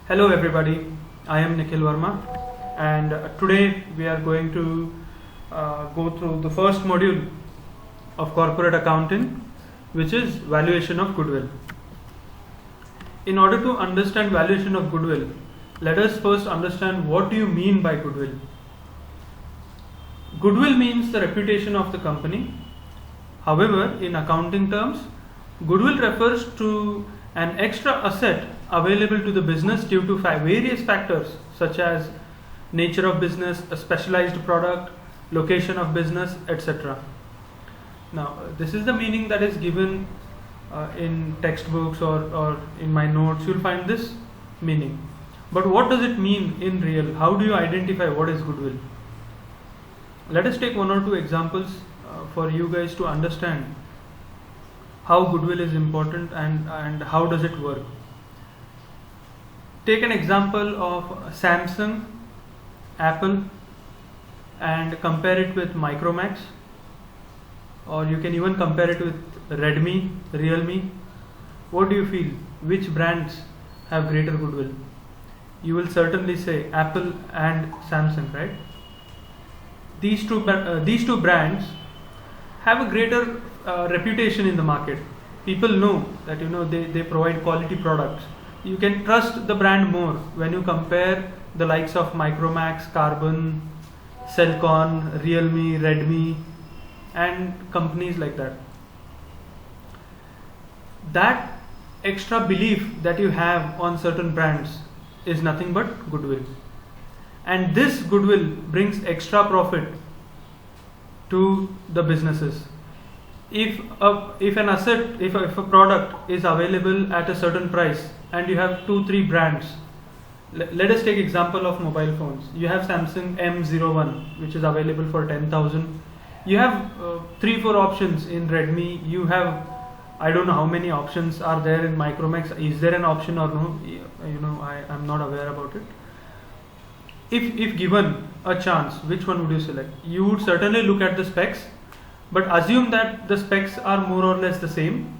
Hello everybody, I am Nikhil Verma and today we are going to go through the first module of corporate accounting, which is valuation of goodwill. In order to understand valuation of goodwill, let us first understand what do you mean by goodwill. Goodwill means the reputation of the company. However, in accounting terms, goodwill refers to an extra asset available to the business due to various factors such as nature of business, a specialized product, location of business, etc. Now, this is the meaning that is given in textbooks or in my notes. You'll find this meaning. But what does it mean in real? How do you identify what is goodwill? Let us take one or two examples for you guys to understand how goodwill is important and how does it work. Take an example of Samsung, Apple, and compare it with Micromax, or you can even compare it with Redmi, Realme. What do you feel? Which brands have greater goodwill? You will certainly say Apple and Samsung, right? These two brands have a greater reputation in the market. People know that they provide quality products. You can trust the brand more when you compare the likes of Micromax, Carbon, Cellcon, Realme, Redmi, and companies like that. That extra belief that you have on certain brands is nothing but goodwill. And this goodwill brings extra profit to the businesses. If a product is available at a certain price and you have 2-3 brands, let us take example of mobile phones. You have Samsung M01, which is available for 10,000. You have 3-4 options in Redmi. You have, I don't know how many options are there in Micromax. Is there an option or no? I'm not aware about it. If given a chance, which one would you select? You would certainly look at the specs, but assume that the specs are more or less the same.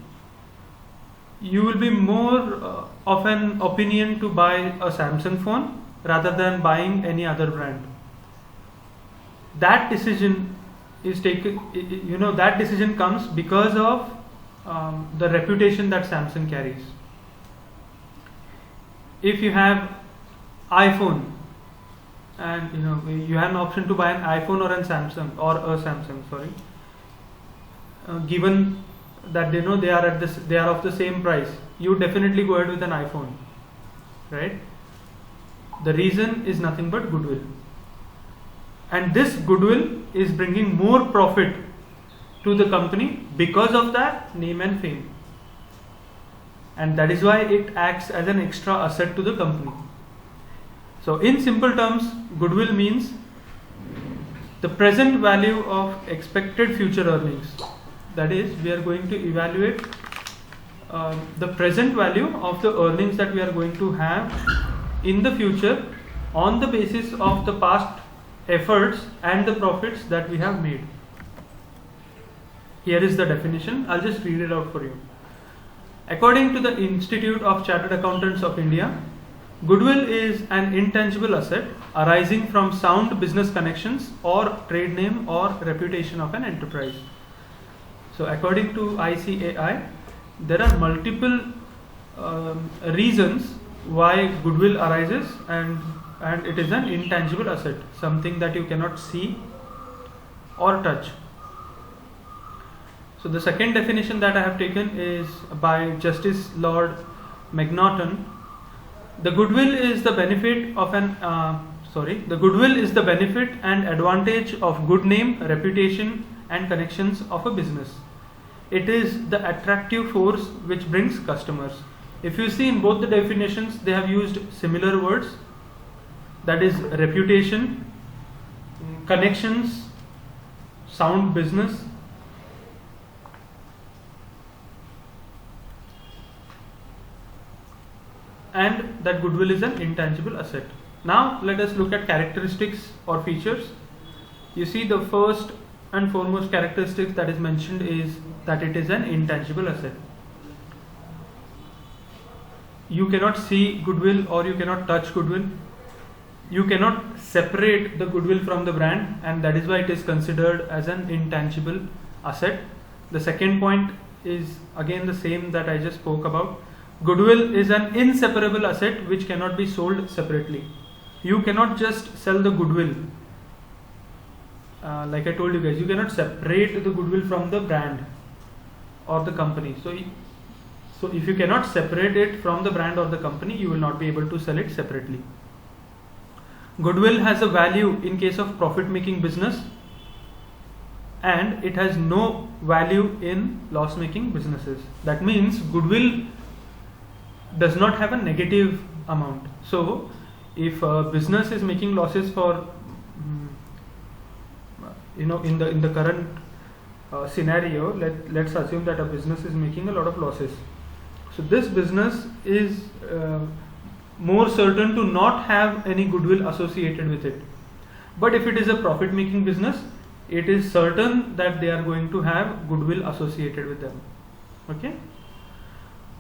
You will be more of an opinion to buy a Samsung phone rather than buying any other brand. That decision is taken, that decision comes because of the reputation that Samsung carries. If you have iPhone and you have an option to buy an iPhone or a Samsung, given that they are of the same price, you definitely go ahead with an iPhone, right? The reason is nothing but goodwill, and this goodwill is bringing more profit to the company because of that name and fame, and that is why it acts as an extra asset to the company. So in simple terms, goodwill means the present value of expected future earnings. That is, we are going to evaluate the present value of the earnings that we are going to have in the future on the basis of the past efforts and the profits that we have made. Here is the definition. I'll just read it out for you. According to the Institute of Chartered Accountants of India, goodwill is an intangible asset arising from sound business connections or trade name or reputation of an enterprise. So according to ICAI, there are multiple reasons why goodwill arises, and it is an intangible asset, something that you cannot see or touch. So the second definition that I have taken is by Justice Lord Macnaghten. The goodwill is the benefit and advantage of good name, reputation, and connections of a business. It is the attractive force which brings customers. If you see in both the definitions, they have used similar words, that is reputation, connections, sound business. And that goodwill is an intangible asset. Now let us look at characteristics or features. You see, the first and foremost characteristic that is mentioned is that it is an intangible asset. you cannot see goodwill or you cannot touch goodwill. You cannot separate the goodwill from the brand, and that is why it is considered as an intangible asset. The second point is again the same that I just spoke about. Goodwill is an inseparable asset which cannot be sold separately. You cannot just sell the goodwill. Like I told you guys, you cannot separate the goodwill from the brand or the company. So if you cannot separate it from the brand or the company, you will not be able to sell it separately. Goodwill has a value in case of profit-making business, and it has no value in loss-making businesses. That means goodwill does not have a negative amount. So if a business is making losses for in the current scenario, let's assume that a business is making a lot of losses. So this business is more certain to not have any goodwill associated with it. But if it is a profit making business, it is certain that they are going to have goodwill associated with them. Okay?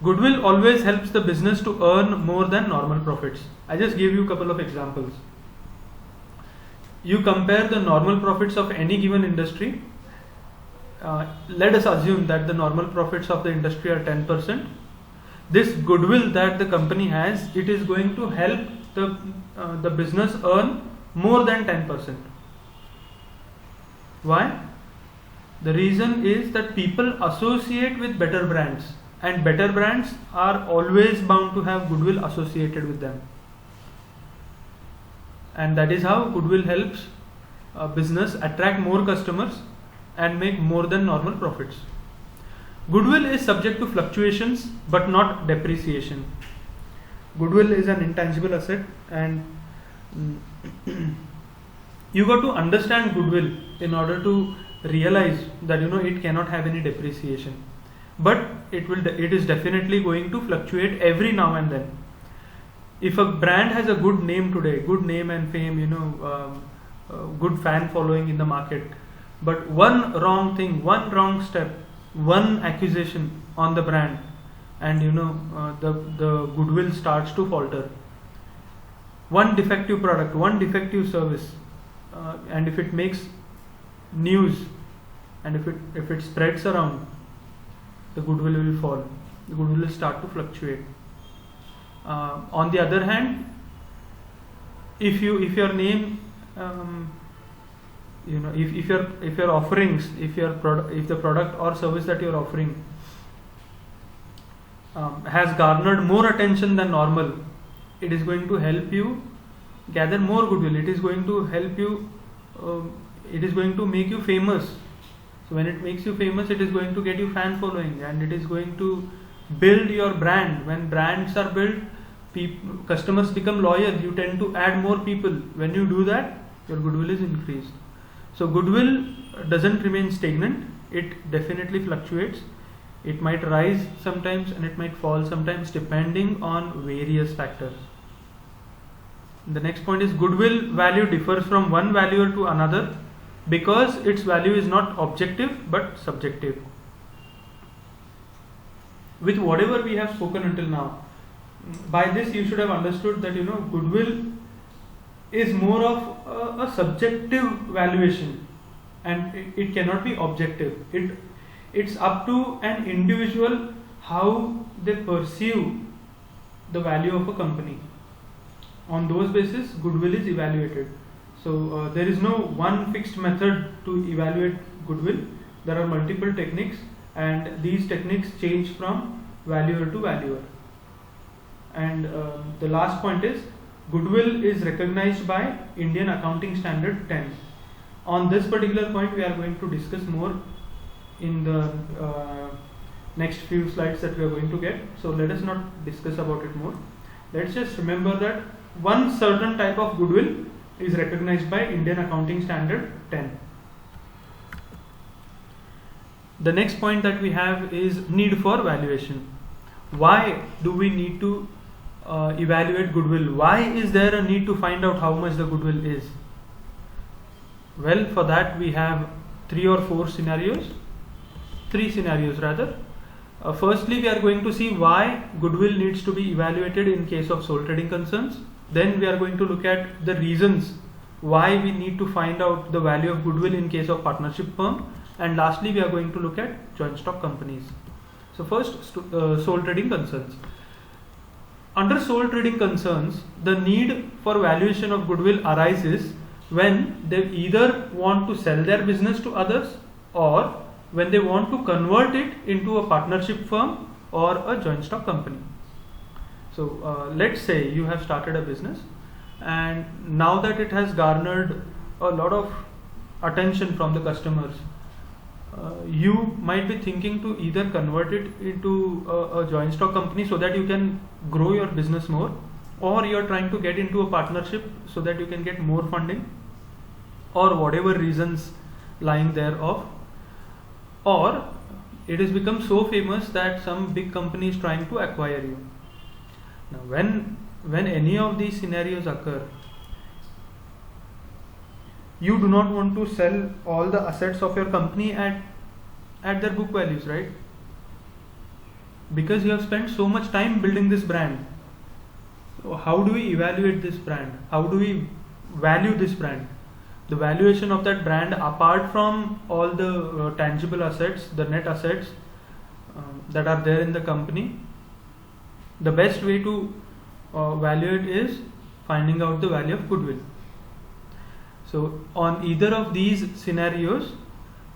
Goodwill always helps the business to earn more than normal profits. I just gave you a couple of examples. You compare the normal profits of any given industry. Let us assume that the normal profits of the industry are 10%. This goodwill that the company has, it is going to help the business earn more than 10%. Why? The reason is that people associate with better brands, and better brands are always bound to have goodwill associated with them. And that is how goodwill helps a business attract more customers and make more than normal profits. Goodwill is subject to fluctuations but not depreciation. Goodwill is an intangible asset, and you got to understand goodwill in order to realize that it cannot have any depreciation. But it is definitely going to fluctuate every now and then. If a brand has a good name today, good name and fame, good fan following in the market, but one wrong thing, one wrong step, one accusation on the brand, and the goodwill starts to falter. One defective product, one defective service, and if it makes news and if it spreads around, the goodwill will fall. The goodwill will start to fluctuate. On the other hand, if your name, if your offerings, if the product or service that you are offering has garnered more attention than normal, it is going to help you gather more goodwill. It is going to help you. It is going to make you famous. So when it makes you famous, it is going to get you fan following, and it is going to build your brand. When brands are built, customers become loyal. You tend to add more people. When you do that, your goodwill is increased. So goodwill doesn't remain stagnant. It definitely fluctuates. It might rise sometimes and it might fall sometimes, depending on various factors. The next point is goodwill value differs from one valuer to another because its value is not objective but subjective. With whatever we have spoken until now, by this you should have understood that goodwill is more of a subjective valuation, and it cannot be objective. It's up to an individual how they perceive the value of a company. On those basis, goodwill is evaluated. So there is no one fixed method to evaluate goodwill. There are multiple techniques, and these techniques change from valuer to valuer. And the last point is goodwill is recognized by Indian Accounting Standard 10. On this particular point, we are going to discuss more in the next few slides that we are going to get. So let us not discuss about it more. Let's just remember that one certain type of goodwill is recognized by Indian Accounting Standard 10. The next point that we have is need for valuation. Why do we need to evaluate goodwill? Why is there a need to find out how much the goodwill is? Well, for that we have three scenarios rather. Firstly, we are going to see why goodwill needs to be evaluated in case of sole trading concerns. Then we are going to look at the reasons why we need to find out the value of goodwill in case of partnership firm. And lastly, we are going to look at joint stock companies. So first, sole trading concerns. Under sole trading concerns, the need for valuation of goodwill arises when they either want to sell their business to others or when they want to convert it into a partnership firm or a joint stock company. So let's say you have started a business, and now that it has garnered a lot of attention from the customers, you might be thinking to either convert it into a joint stock company so that you can grow your business more, or you're trying to get into a partnership so that you can get more funding, or whatever reasons lying thereof, or it has become so famous that some big company is trying to acquire you. Now when any of these scenarios occur, you do not want to sell all the assets of your company at their book values, right? Because you have spent so much time building this brand. So how do we evaluate this brand? How do we value this brand? The valuation of that brand, apart from all the tangible assets, the net assets that are there in the company, the best way to value it is finding out the value of goodwill. So on either of these scenarios,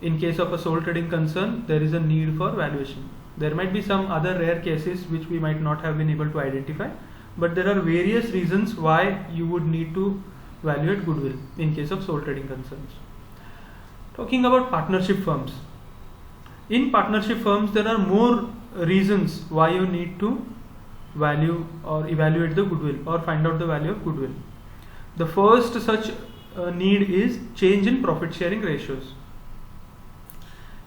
in case of a sole trading concern, there is a need for valuation. There might be some other rare cases which we might not have been able to identify, but there are various reasons why you would need to evaluate goodwill in case of sole trading concerns. Talking about partnership firms. In partnership firms, there are more reasons why you need to value or evaluate the goodwill or find out the value of goodwill. The first such need is change in profit sharing ratios.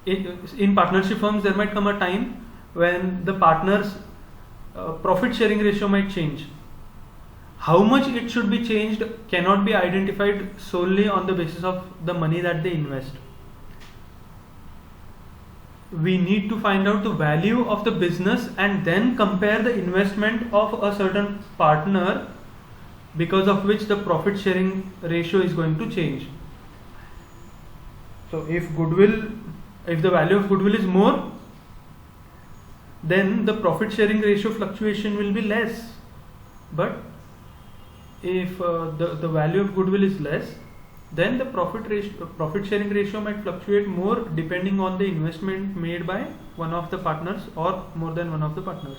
In partnership firms, there might come a time when the partners' profit sharing ratio might change. How much it should be changed cannot be identified solely on the basis of the money that they invest. We need to find out the value of the business and then compare the investment of a certain partner, because of which the profit sharing ratio is going to change. So if the value of goodwill is more, then the profit sharing ratio fluctuation will be less. But if the value of goodwill is less, then the profit sharing ratio might fluctuate more depending on the investment made by one of the partners or more than one of the partners.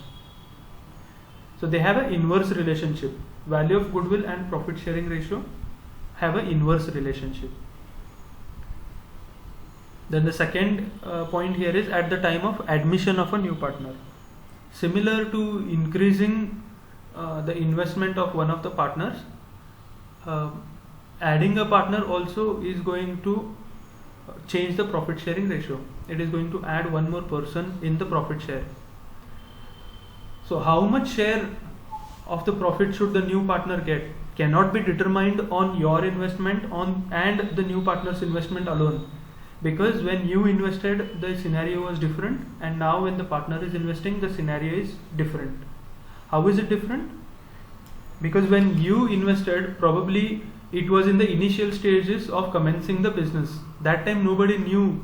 So they have an inverse relationship. Value of goodwill and profit sharing ratio have an inverse relationship. Then the second point here is at the time of admission of a new partner. Similar to increasing the investment of one of the partners, adding a partner also is going to change the profit sharing ratio. It is going to add one more person in the profit share. So how much share of the profit should the new partner get cannot be determined on your investment and the new partner's investment alone. Because when you invested, the scenario was different, and now when the partner is investing, the scenario is different. How is it different? Because when you invested, probably it was in the initial stages of commencing the business. That time nobody knew,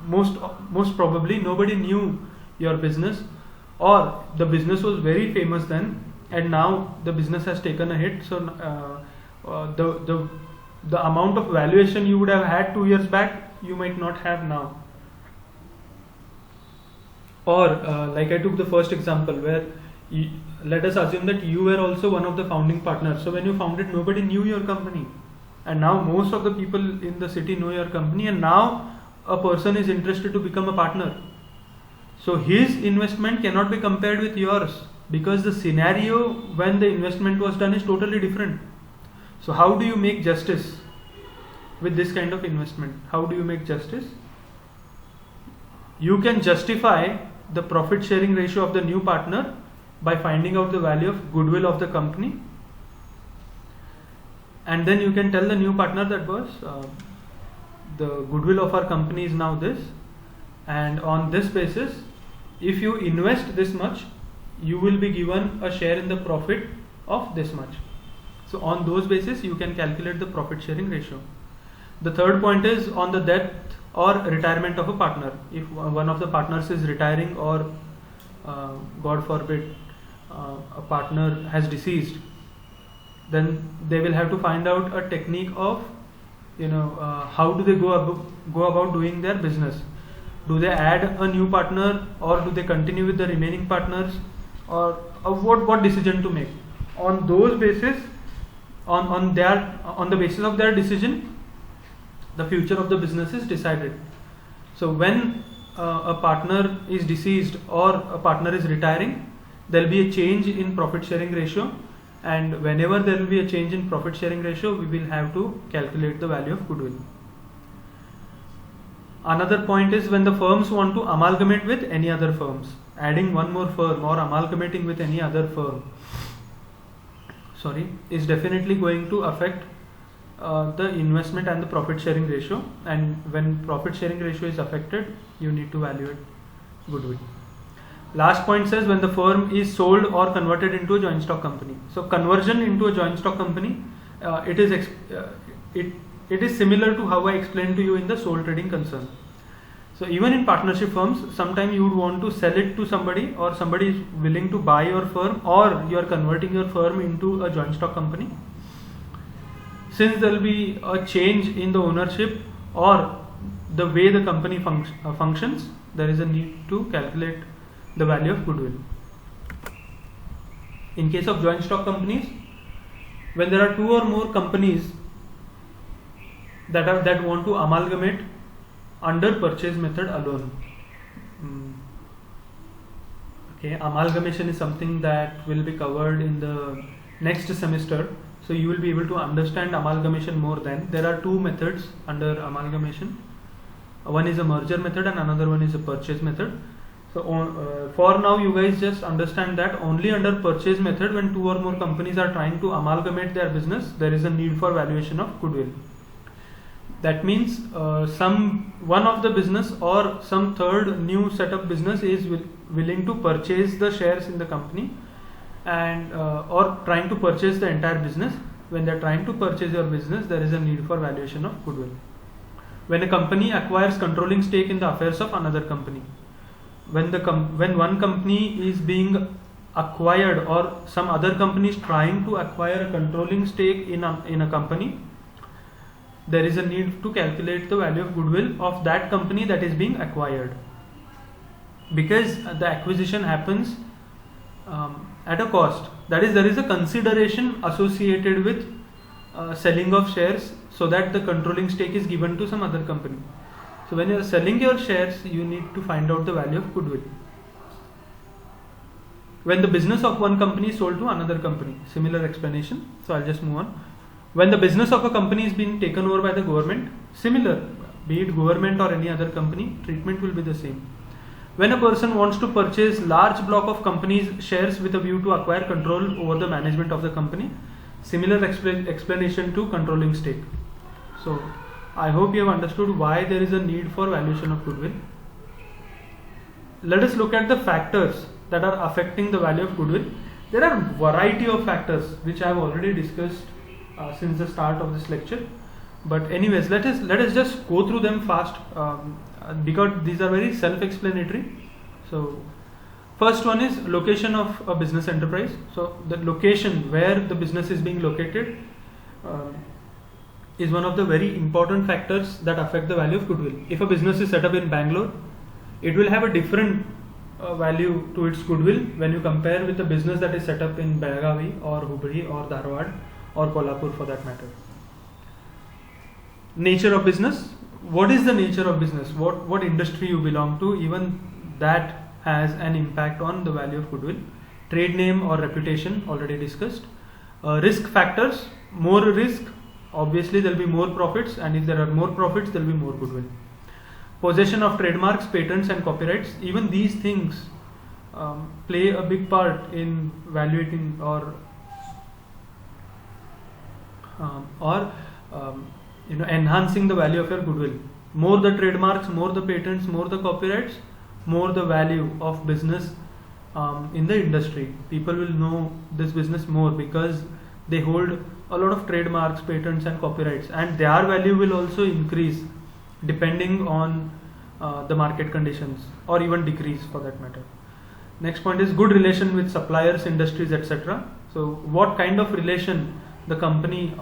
most probably nobody knew your business, or the business was very famous then, and now the business has taken a hit. So the amount of valuation you would have had 2 years back, you might not have now. Or like I took the first example where let us assume that you were also one of the founding partners. So when you founded, nobody knew your company, and now most of the people in the city know your company, and now a person is interested to become a partner. So his investment cannot be compared with yours, because the scenario when the investment was done is totally different. So how do you make justice with this kind of investment? How do you make justice? You can justify the profit sharing ratio of the new partner by finding out the value of goodwill of the company, and then you can tell the new partner that the goodwill of our company is now this, and on this basis, if you invest this much, you will be given a share in the profit of this much. So on those basis you can calculate the profit sharing ratio. The third point is on the death or retirement of a partner. If one of the partners is retiring, or God forbid a partner has deceased, then they will have to find out a technique of how do they go about doing their business. Do they add a new partner, or do they continue with the remaining partners, or what decision to make? On those basis, on the basis of their decision, the future of the business is decided. So when a partner is deceased or a partner is retiring, there will be a change in profit sharing ratio, and whenever there will be a change in profit sharing ratio, we will have to calculate the value of goodwill. Another point is when the firms want to amalgamate with any other firms, adding one more firm or amalgamating with any other firm, is definitely going to affect the investment and the profit sharing ratio. And when profit sharing ratio is affected, you need to evaluate goodwill. Last point says when the firm is sold or converted into a joint stock company. So conversion into a joint stock company, it is similar to how I explained to you in the sole trading concern. So even in partnership firms, sometimes you would want to sell it to somebody, or somebody is willing to buy your firm, or you are converting your firm into a joint stock company. Since there will be a change in the ownership or the way the company functions, there is a need to calculate the value of goodwill. In case of joint stock companies, when there are two or more companies that want to amalgamate under purchase method alone. Amalgamation is something that will be covered in the next semester, so you will be able to understand amalgamation more then. There are two methods under amalgamation. One is a merger method and another one is a purchase method. So for now you guys just understand that only under purchase method, when two or more companies are trying to amalgamate their business, there is a need for valuation of goodwill. That means one of the business or some third new set up business is willing to purchase the shares in the company, and or trying to purchase the entire business. When they are trying to purchase your business, there is a need for valuation of goodwill. When a company acquires controlling stake in the affairs of another company, when one company is being acquired or some other company is trying to acquire a controlling stake in a company, there is a need to calculate the value of goodwill of that company that is being acquired, because the acquisition happens at a cost. That is, there is a consideration associated with selling of shares, so that the controlling stake is given to some other company. So when you are selling your shares, you need to find out the value of goodwill. When the business of one company is sold to another company, similar explanation. So I'll just move on. When the business of a company is being taken over by the government, similar, be it government or any other company, treatment will be the same. When a person wants to purchase large block of company's shares with a view to acquire control over the management of the company, similar explanation to controlling stake. So I hope you have understood why there is a need for valuation of goodwill. Let us look at the factors that are affecting the value of goodwill. There are variety of factors which I have already discussed since the start of this lecture. But anyways, let us just go through them fast because these are very self-explanatory. So first one is location of a business enterprise. So the location where the business is being located is one of the very important factors that affect the value of goodwill. If a business is set up in Bangalore, it will have a different value to its goodwill when you compare with the business that is set up in Belagavi or Hubli or Dharwad or Kolhapur for that matter. Nature of business. What is the nature of business? What industry you belong to? Even that has an impact on the value of goodwill. Trade name or reputation, already discussed. Risk factors. More risk, obviously there will be more profits, and if there are more profits, there will be more goodwill. Possession of trademarks, patents and copyrights. Even these things play a big part in valuating or enhancing the value of your goodwill. More the trademarks, more the patents, more the copyrights, more the value of business in the industry. People will know this business more because they hold a lot of trademarks, patents and copyrights, and their value will also increase depending on the market conditions, or even decrease for that matter. Next point is good relation with suppliers, industries, etc. So what kind of relation the company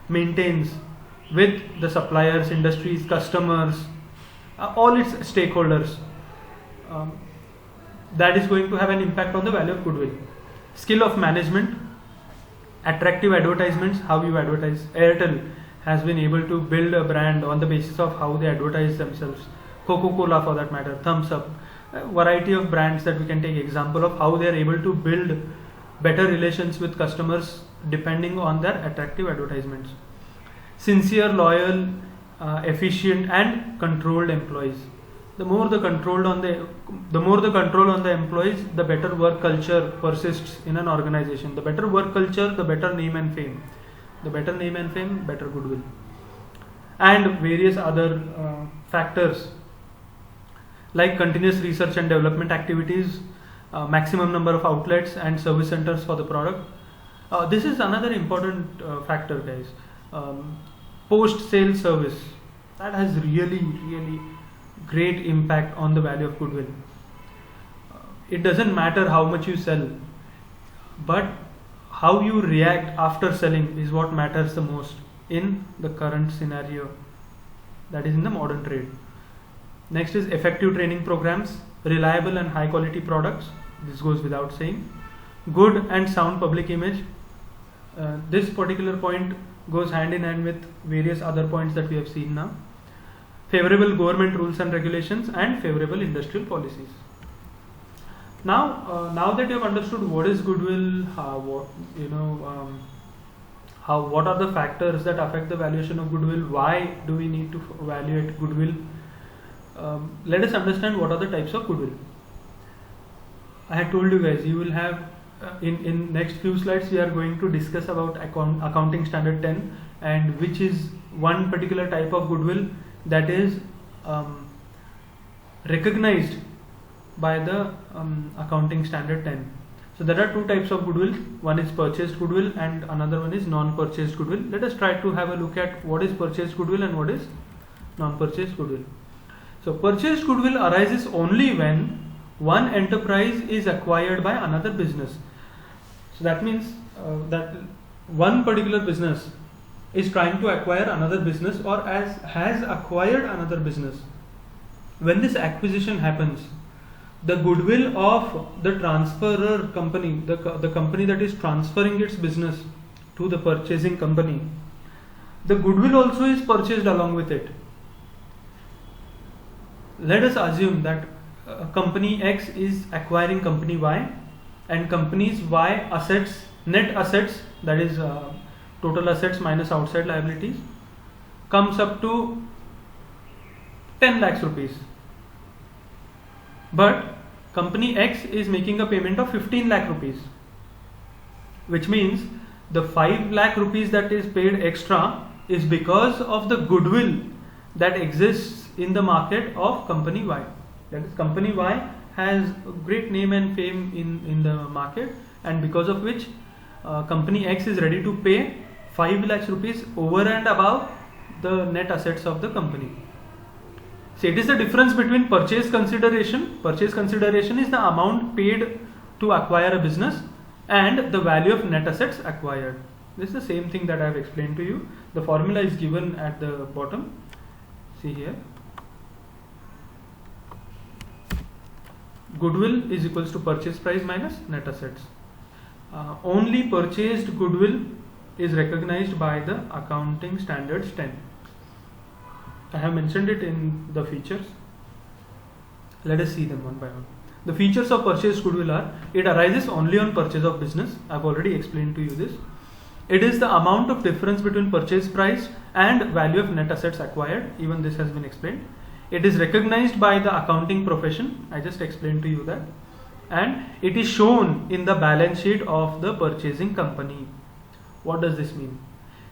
maintains with the suppliers, industries, customers, all its stakeholders, that is going to have an impact on the value of goodwill. Skill of management, attractive advertisements, how you advertise. Airtel has been able to build a brand on the basis of how they advertise themselves. Coca-Cola for that matter, Thumbs Up, a variety of brands that we can take example of how they are able to build better relations with customers depending on their attractive advertisements. Sincere, loyal, efficient and controlled employees. The more the control on the employees, the better work culture persists in an organization. The better work culture, the better name and fame. The better name and fame, better goodwill. And various other factors like continuous research and development activities, maximum number of outlets and service centers for the product. This is another important factor, guys. Post-sale service, that has really great impact on the value of goodwill. It doesn't matter how much you sell, but how you react after selling is what matters the most in the current scenario, that is in the modern trade. Next is effective training programs, reliable and high quality products. This goes without saying. Good and sound public image. This particular point goes hand in hand with various other points that we have seen now. Favorable government rules and regulations and favorable industrial policies. Now that you have understood what is goodwill, what are the factors that affect the valuation of goodwill, why do we need to evaluate goodwill, let us understand what are the types of goodwill. I had told you guys, you will have in next few slides we are going to discuss about accounting standard 10, and which is one particular type of goodwill that is recognized by the accounting standard 10. So there are two types of goodwill. One is purchased goodwill and another one is non-purchased goodwill. Let us try to have a look at what is purchased goodwill and what is non-purchased goodwill. So purchased goodwill arises only when one enterprise is acquired by another business. So that means that one particular business is trying to acquire another business or has acquired another business. When this acquisition happens, the goodwill of the transferor company, the company that is transferring its business to the purchasing company, the goodwill also is purchased along with it. Let us assume that company X is acquiring company Y, and company's Y assets, net assets, that is total assets minus outside liabilities, comes up to 10 lakhs rupees. But company X is making a payment of 15 lakh rupees, which means the 5 lakh rupees that is paid extra is because of the goodwill that exists in the market of company Y. That is, company Y has a great name and fame in the market, and because of which company X is ready to pay 5 lakhs rupees over and above the net assets of the company. So it is the difference between purchase consideration. Purchase consideration is the amount paid to acquire a business, and the value of net assets acquired. This is the same thing that I have explained to you. The formula is given at the bottom. See here. Goodwill is equals to purchase price minus net assets. Only purchased goodwill is recognized by the accounting standards 10. I have mentioned it in the features. Let us see them one by one. The features of purchased goodwill are: it arises only on purchase of business. I have already explained to you this. It is the amount of difference between purchase price and value of net assets acquired. Even this has been explained. It is recognized by the accounting profession. I just explained to you that. And it is shown in the balance sheet of the purchasing company. What does this mean?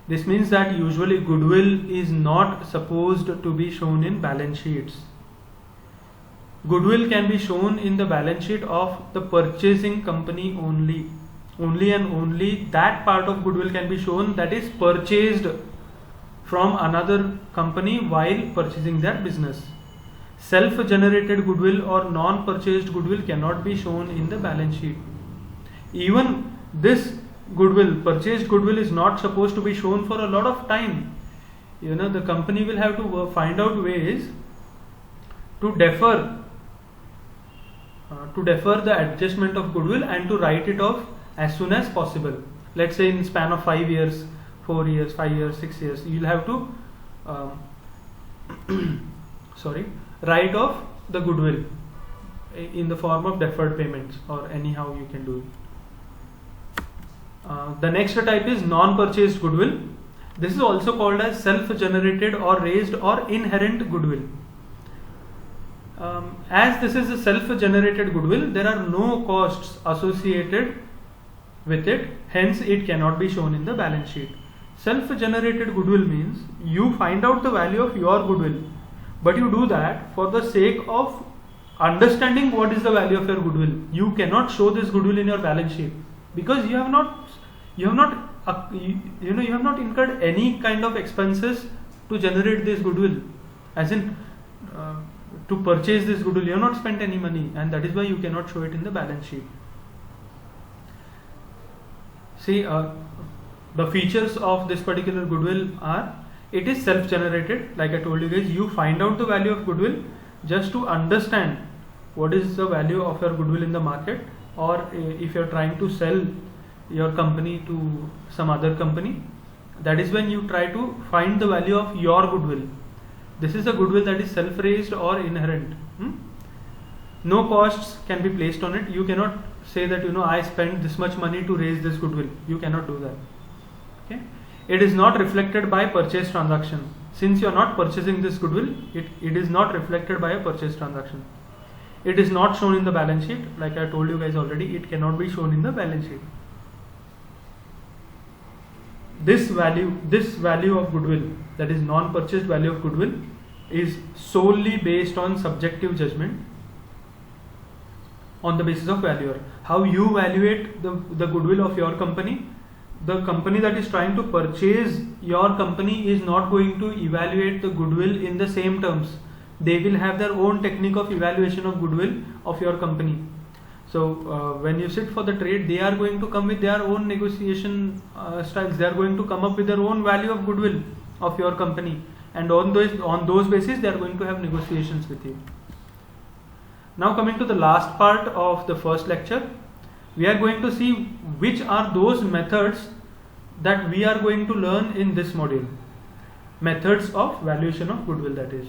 This means that usually goodwill is not supposed to be shown in balance sheets. goodwill can be shown in the balance sheet of the purchasing company only. Only and only that part of goodwill can be shown that is purchased from another company while purchasing their business. Self-generated goodwill or non-purchased goodwill cannot be shown in the balance sheet. Even this goodwill, purchased goodwill, is not supposed to be shown for a lot of time. The company will have to find out ways to defer the adjustment of goodwill and to write it off as soon as possible. Let's say in span of 5 years, 4 years, 5 years, 6 years, you'll have to write off the goodwill in the form of deferred payments, or anyhow you can do it. The next type is non-purchased goodwill. This is also called as self-generated or raised or inherent goodwill. As this is a self-generated goodwill, there are no costs associated with it, hence it cannot be shown in the balance sheet. Self-generated goodwill means you find out the value of your goodwill, but you do that for the sake of understanding what is the value of your goodwill. You cannot show this goodwill in your balance sheet because you have not incurred any kind of expenses to generate this goodwill, as in to purchase this goodwill. You have not spent any money, and that is why you cannot show it in the balance sheet. See, the features of this particular goodwill are, it is self-generated. Like I told you guys, you find out the value of goodwill just to understand what is the value of your goodwill in the market, or if you are trying to sell your company to some other company, that is when you try to find the value of your goodwill. This is a goodwill that is self-raised or inherent. No costs can be placed on it. You cannot say that I spent this much money to raise this goodwill. You cannot do that. Okay. It is not reflected by purchase transaction. Since you are not purchasing this goodwill, it is not reflected by a purchase transaction. It is not shown in the balance sheet. Like I told you guys already, it cannot be shown in the balance sheet. This value of goodwill, that is non-purchased value of goodwill, is solely based on subjective judgment on the basis of valuer. How you evaluate the goodwill of your company, the company that is trying to purchase your company is not going to evaluate the goodwill in the same terms. They will have their own technique of evaluation of goodwill of your company. So when you sit for the trade, they are going to come with their own negotiation styles. They are going to come up with their own value of goodwill of your company, and on those basis they are going to have negotiations with you. Now coming to the last part of the first lecture, we are going to see which are those methods that we are going to learn in this module. Methods of valuation of goodwill, that is.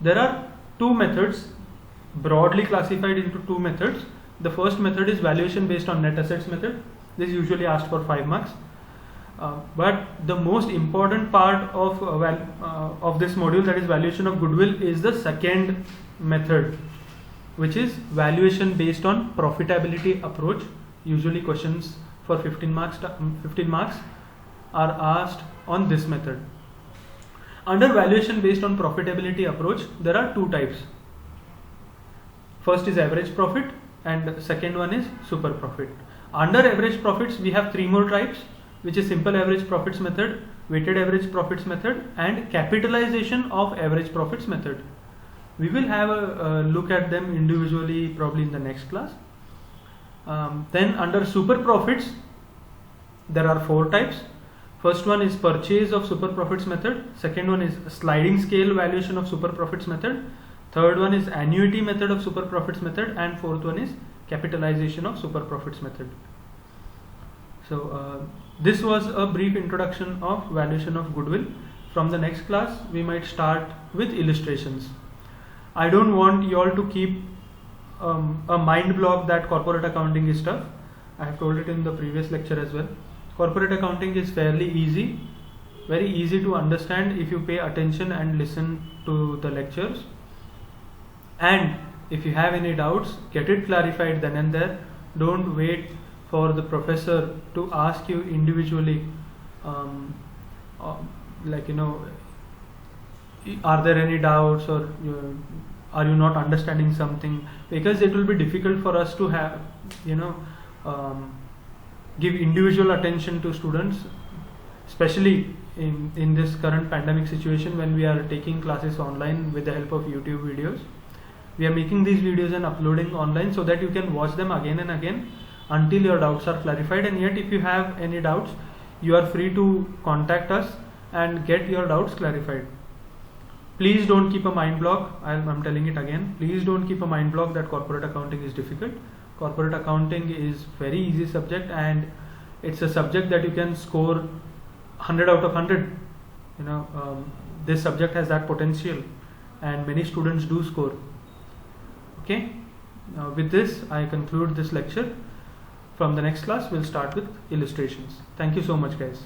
There are two methods, broadly classified into two methods. The first method is valuation based on net assets method. This is usually asked for 5 marks. But the most important part of this module, that is valuation of goodwill, is the second method, which is valuation based on profitability approach. Usually questions for 15 marks are asked on this method. Under valuation based on profitability approach, there are two types. First is average profit, and second one is super profit. Under average profits, we have 3 more types, which is simple average profits method, weighted average profits method, and capitalization of average profits method. We will have a look at them individually probably in the next class. Then under super profits, there are 4 types. First one is purchase of super profits method. Second one is sliding scale valuation of super profits method. Third one is annuity method of super profits method, and fourth one is capitalization of super profits method. So this was a brief introduction of valuation of goodwill. From the next class, we might start with illustrations. I don't want you all to keep a mind block that corporate accounting is tough. I have told it in the previous lecture as well. Corporate accounting is fairly easy, very easy to understand if you pay attention and listen to the lectures. And if you have any doubts, get it clarified then and there. Don't wait for the professor to ask you individually, are there any doubts, or are you not understanding something, because it will be difficult for us to have, give individual attention to students, especially in this current pandemic situation when we are taking classes online with the help of YouTube videos. We are making these videos and uploading online so that you can watch them again and again until your doubts are clarified. And yet if you have any doubts, you are free to contact us and get your doubts clarified. Please don't keep a mind block. I'm telling it again. Please don't keep a mind block that corporate accounting is difficult. Corporate accounting is very easy subject, and it's a subject that you can score 100 out of 100. This subject has that potential, and many students do score. Okay. With this, I conclude this lecture. From the next class, we'll start with illustrations. Thank you so much, guys.